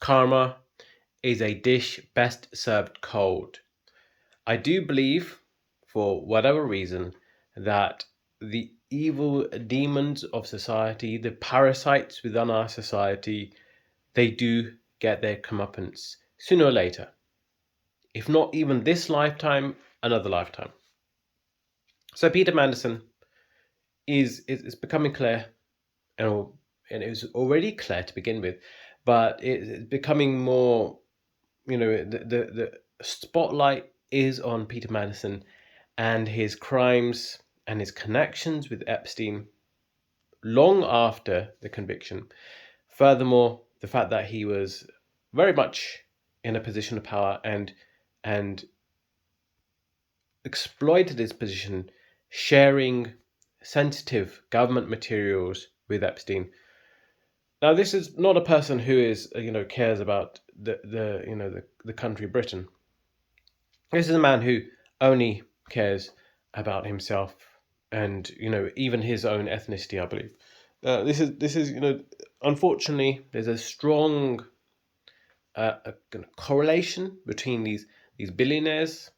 Karma is a dish best served cold. I do believe, for whatever reason, that the evil demons of society, the parasites within our society, they do get their comeuppance sooner or later. If not even this lifetime, another lifetime. So Peter Mandelson is becoming clear, and it was already clear to begin with, but it's becoming more, the spotlight is on Peter Mandelson and his crimes and his connections with Epstein long after the conviction. Furthermore, the fact that he was very much in a position of power and exploited his position, sharing sensitive government materials with Epstein. Now, this is not a person who is, cares about the country Britain. This is a man who only cares about himself and, even his own ethnicity, I believe. This is unfortunately, there's a strong correlation between these billionaires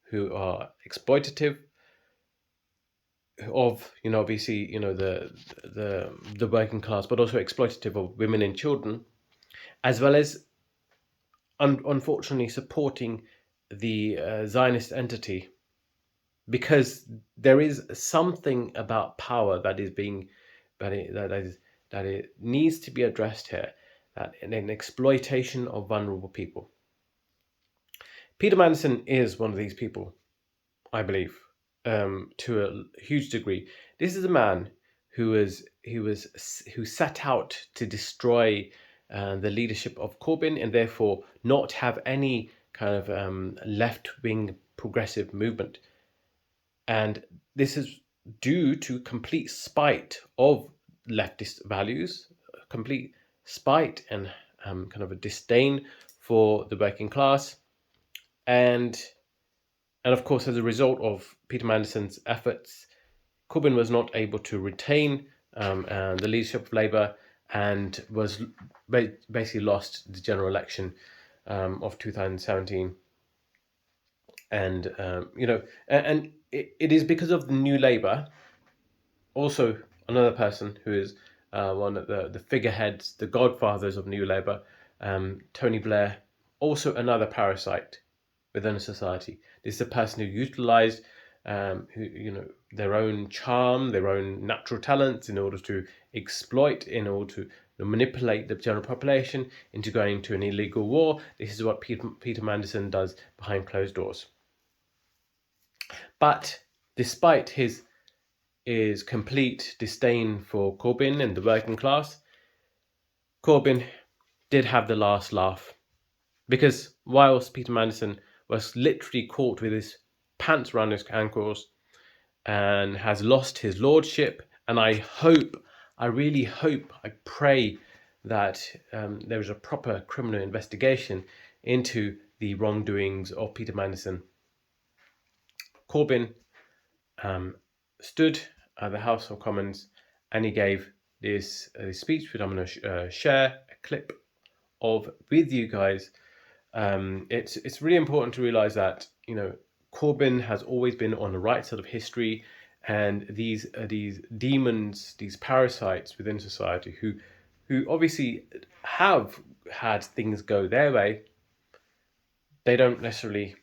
who are exploitative of, obviously, the working class, but also exploitative of women and children, as well as unfortunately supporting the Zionist entity, because there is something about power that is being that it needs to be addressed here, that an exploitation of vulnerable people. Peter Mandelson is one of these people, I believe, to a huge degree. This is a man who set out to destroy the leadership of Corbyn and therefore not have any kind of left-wing progressive movement. And this is due to complete spite of leftist values, complete spite and kind of a disdain for the working class. And of course, as a result of Peter Mandelson's efforts, Corbyn was not able to retain the leadership of Labour and was basically lost the general election of 2017. And and it is because of the New Labour. Also, another person who is one of the figureheads, the godfathers of New Labour, Tony Blair, also another parasite within a society. This is a person who utilised their own charm, their own natural talents in order to exploit, in order to manipulate the general population into going into an illegal war. This is what Peter Mandelson does behind closed doors. But despite his complete disdain for Corbyn and the working class, Corbyn did have the last laugh, because whilst Peter Mandelson was literally caught with his pants around his ankles and has lost his lordship, and I really hope, I pray that there is a proper criminal investigation into the wrongdoings of Peter Mandelson. Corbyn stood at the House of Commons and he gave this speech, which I'm going to share a clip of with you guys. It's really important to realise that Corbyn has always been on the right side of history, and these demons, these parasites within society, who obviously have had things go their way, they don't necessarily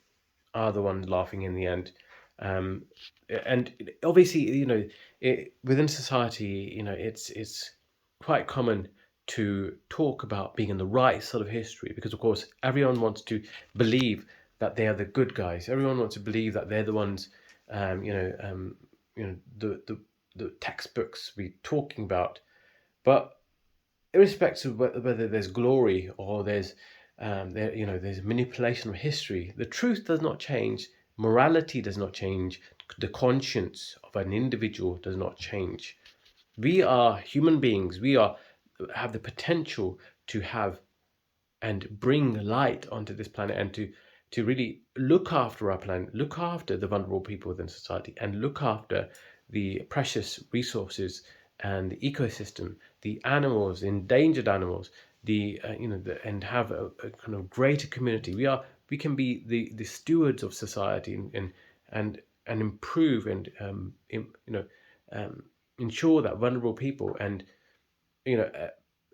are the ones laughing in the end. And obviously, within society, it's quite common to talk about being in the right side of history, because of course everyone wants to believe that they are the good guys. Everyone wants to believe that they're the ones, the textbooks we're talking about. But irrespective of whether there's glory or there's manipulation of history, the truth does not change. Morality does not change. The conscience of an individual does not change. We are human beings. We have the potential to have and bring light onto this planet, and to really look after our planet, look after the vulnerable people within society, and look after the precious resources and the ecosystem, the animals, endangered animals, and have a kind of greater community. We can be the stewards of society, and improve and ensure that vulnerable people and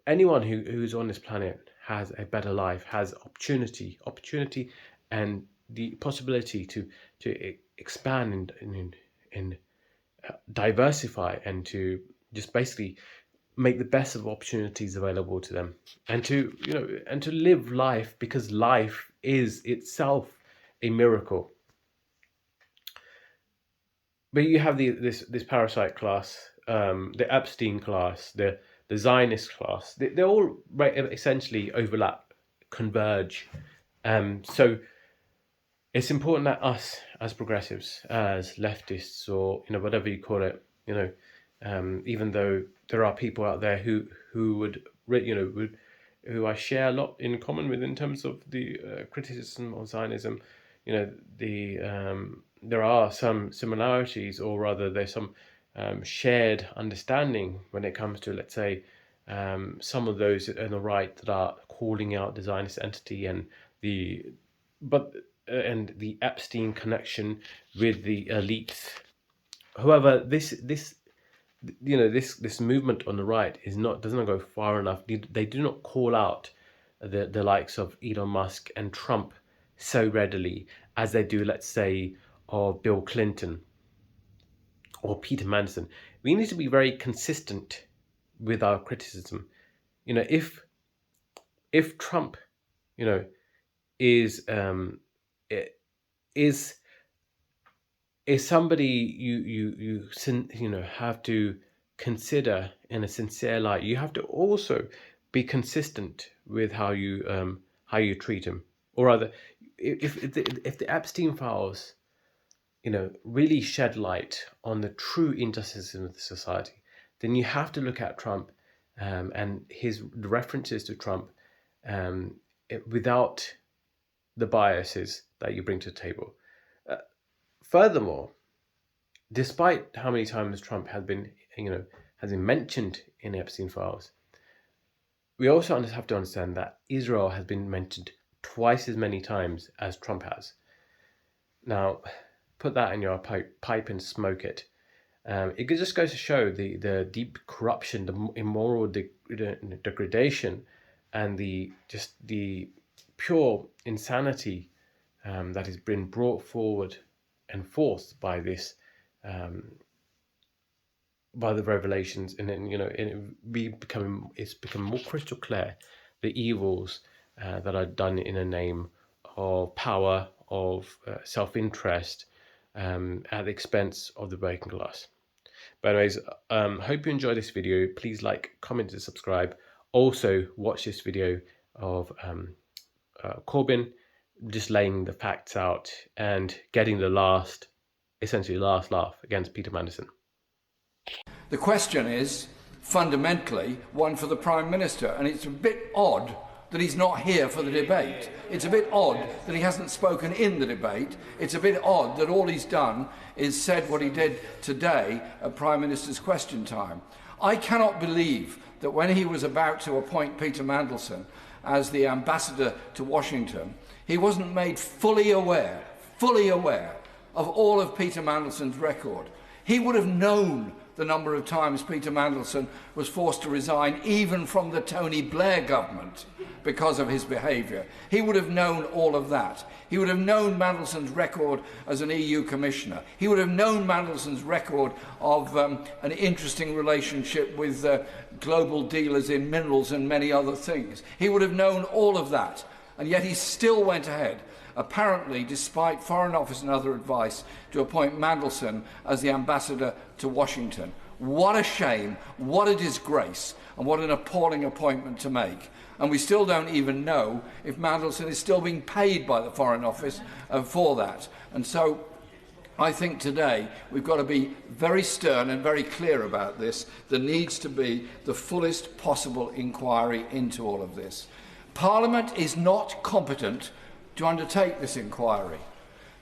anyone who's on this planet has a better life, has opportunity, and the possibility to expand and diversify, and to just basically make the best of opportunities available to them, and to live life, because life is itself a miracle. But you have this parasite class, the Epstein class, the Zionist class. They're all essentially overlap, converge. So it's important that us, as progressives, as leftists, or whatever you call it, even though there are people out there who who I share a lot in common with in terms of the criticism of Zionism, there are some similarities, or rather, there's some shared understanding when it comes to, let's say, some of those on the right that are calling out the Zionist entity and the Epstein connection with the elites. However, this movement on the right does not go far enough. They do not call out the likes of Elon Musk and Trump so readily as they do, let's say, of Bill Clinton or Peter Mandelson. We need to be very consistent with our criticism. If Trump, is is somebody you have to consider in a sincere light, you have to also be consistent with how you treat him. Or rather, if the Epstein files really shed light on the true injustices of the society, then you have to look at Trump and the references to Trump without the biases that you bring to the table. Furthermore, despite how many times Trump has been mentioned in Epstein files, we also have to understand that Israel has been mentioned twice as many times as Trump has. Now, put that in your pipe and smoke it. It just goes to show the deep corruption, the immoral degradation, and the pure insanity that has been brought forward and forth by this, by the revelations, and then it's become more crystal clear the evils that are done in the name of power, of self-interest, at the expense of the working class. But anyways, hope you enjoyed this video. Please like, comment, and subscribe. Also, watch this video of Corbyn just laying the facts out and getting essentially last laugh against Peter Mandelson. The question is fundamentally one for the Prime Minister, and it's a bit odd that he's not here for the debate. It's a bit odd that he hasn't spoken in the debate. It's a bit odd that all he's done is said what he did today at Prime Minister's Question Time. I cannot believe that when he was about to appoint Peter Mandelson as the ambassador to Washington, he wasn't made fully aware of all of Peter Mandelson's record. He would have known the number of times Peter Mandelson was forced to resign, even from the Tony Blair government, because of his behaviour. He would have known all of that. He would have known Mandelson's record as an EU commissioner. He would have known Mandelson's record of an interesting relationship with global dealers in minerals and many other things. He would have known all of that, and yet he still went ahead, apparently despite Foreign Office and other advice, to appoint Mandelson as the ambassador to Washington. What a shame, what a disgrace, and what an appalling appointment to make. And we still don't even know if Mandelson is still being paid by the Foreign Office for that. And so I think today we've got to be very stern and very clear about this. There needs to be the fullest possible inquiry into all of this. Parliament is not competent to undertake this inquiry.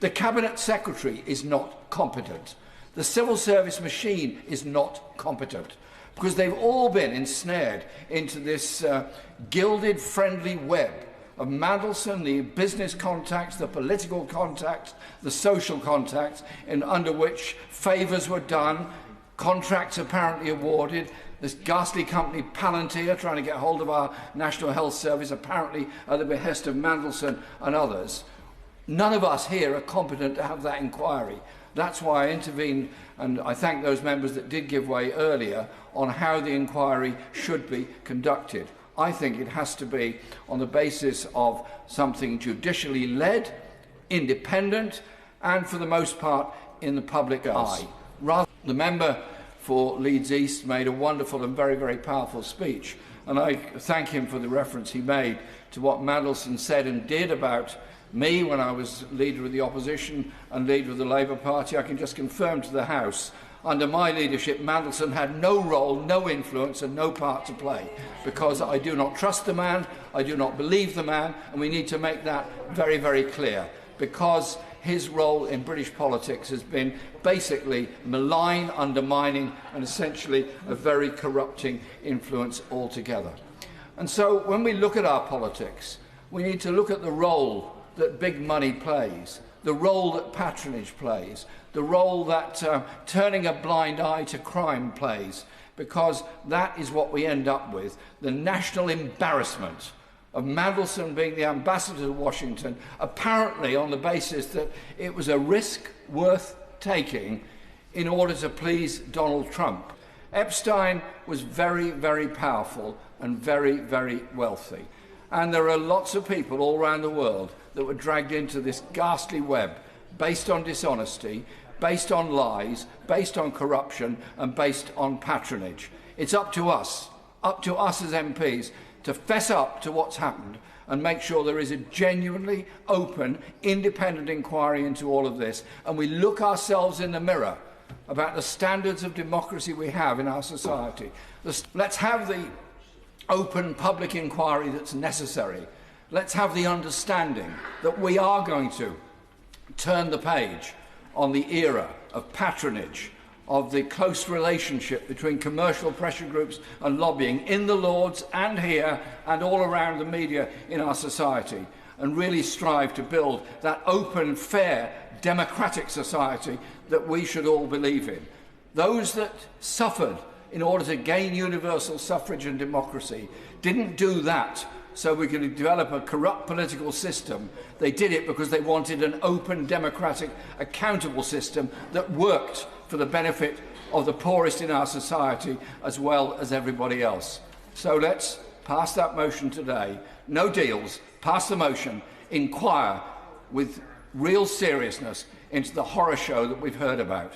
The Cabinet Secretary is not competent. The civil service machine is not competent. because they've all been ensnared into this gilded, friendly web of Mandelson, the business contacts, the political contacts, the social contacts, under which favours were done, contracts apparently awarded, this ghastly company Palantir trying to get hold of our National Health Service, apparently at the behest of Mandelson and others. None of us here are competent to have that inquiry. That's why I intervened, and I thank those members that did give way earlier on how the inquiry should be conducted. I think it has to be on the basis of something judicially led, independent, and for the most part in the public eye. The member for Leeds East made a wonderful and very, very powerful speech, and I thank him for the reference he made to what Mandelson said and did about me when I was leader of the opposition and leader of the Labour Party. I can just confirm to the House, under my leadership, Mandelson had no role, no influence and no part to play, because I do not trust the man, I do not believe the man, and we need to make that very, very clear, because his role in British politics has been basically malign, undermining and essentially a very corrupting influence altogether. And so when we look at our politics, we need to look at the role that big money plays, the role that patronage plays, the role that turning a blind eye to crime plays, because that is what we end up with, the national embarrassment of Mandelson being the ambassador to Washington, apparently on the basis that it was a risk worth taking in order to please Donald Trump. Epstein was very, very powerful and very, very wealthy. And there are lots of people all around the world that were dragged into this ghastly web based on dishonesty, based on lies, based on corruption and based on patronage. It's up to us as MPs, to fess up to what's happened and make sure there is a genuinely open, independent inquiry into all of this, and we look ourselves in the mirror about the standards of democracy we have in our society. Let's have the open public inquiry that's necessary. Let's have the understanding that we are going to turn the page on the era of patronage, of the close relationship between commercial pressure groups and lobbying in the Lords and here and all around the media in our society, and really strive to build that open, fair, democratic society that we should all believe in. Those that suffered in order to gain universal suffrage and democracy didn't do that so we could develop a corrupt political system. They did it because they wanted an open, democratic, accountable system that worked for the benefit of the poorest in our society as well as everybody else. So let's pass that motion today. No deals, pass the motion, inquire with real seriousness into the horror show that we've heard about.